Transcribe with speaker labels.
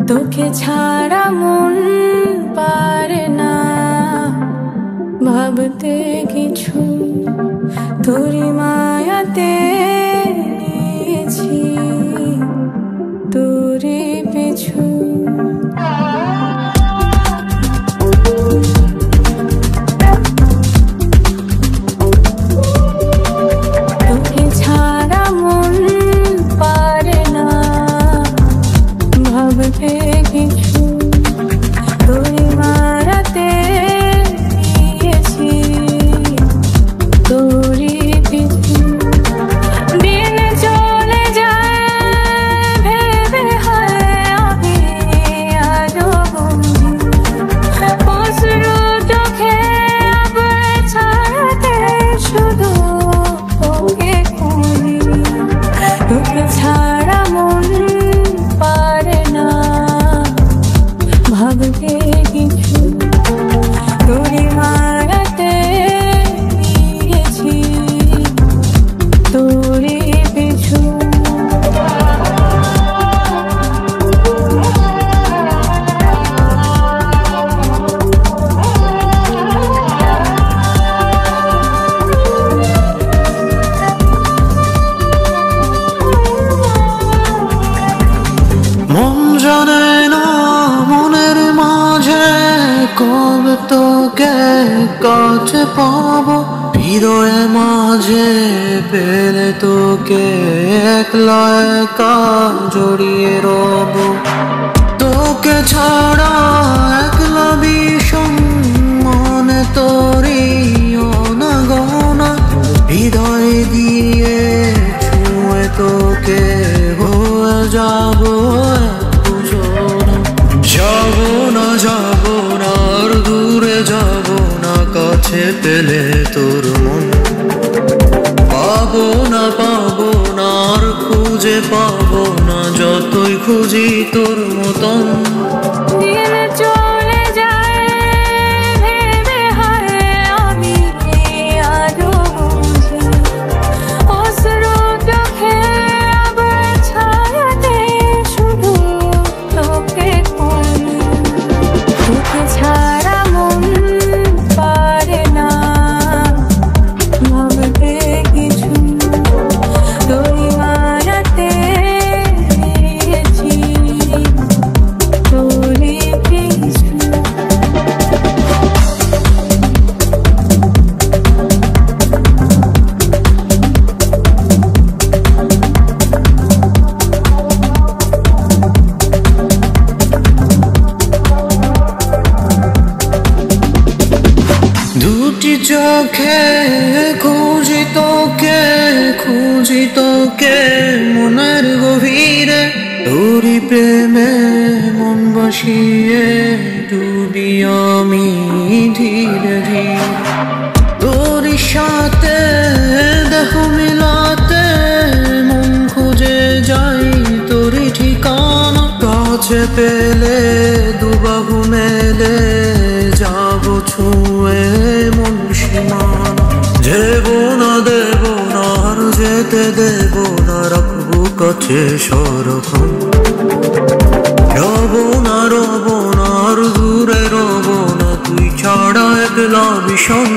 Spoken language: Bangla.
Speaker 1: তোকে ছাড়া মন পারে না ভাবতে কিছু, তোরি মায়াতে নিয়েছি তোরি পিছু। তোকে ছাড়া মন পারে না ভাবতে কিছু, তোরি মায়াতে নিয়েছি তোরি পিছু। দিন চলে যায় ভেবে হয় আমি আজও বুঝি, অশ্রু চোখে আবার ছাড়াতে শুধু তোকে খুঁজি। তোকে ছাড়া মন পারে না ভাবতে কিছু, তোরি মায়াতে নিয়েছি তোরি পিছু।
Speaker 2: মন জানে না মনের মাঝে কবে তোকে কাছে পাবো, হৃদয়ে মাঝে পেলে তোকে একলা একা জড়িয়ে রব। তোকে ছাড়া একলা ভীষণ মনে তোরই অনাগোনা, হৃদয় দিয়ে ছুঁয়ে তোকে হয়ে যাবো যাবো না আর দূরে যাবো না, কাছে পেলে তোর মন পাবো না আর খুঁজে পাবো না, যতই খুঁজি তোর মতন।
Speaker 1: দিন চলে যায় ভেবে হয় আমি আজও বুঝি, অশ্রু চোখে আবার ছায়াতে শুধু তোকে খুঁজি। তোকে ছাড়া মন পারে না ভাবতে কিছু, তোরি মায়াতে নিয়েছি তোরি পিছু।
Speaker 2: দুটি চোখে খুঁজি তোকে মনের গভীরে, তোরি প্রেমে মন বসিয়ে ডুবি আমি ধীরে ধীরে। তোরি সাথে দেহ মিলাতে মন খুঁজে যাই তোরি ঠিকানা, কাছে পেলে দুবাহু মেলে যাবো ছুঁয়ে মন সীমানা। দেব না আর যেতে দেব না, রাখবো কাছে সরক্ষণ। রব না আর দূরে রব না, তুই ছাড়া একলা ভীষণ।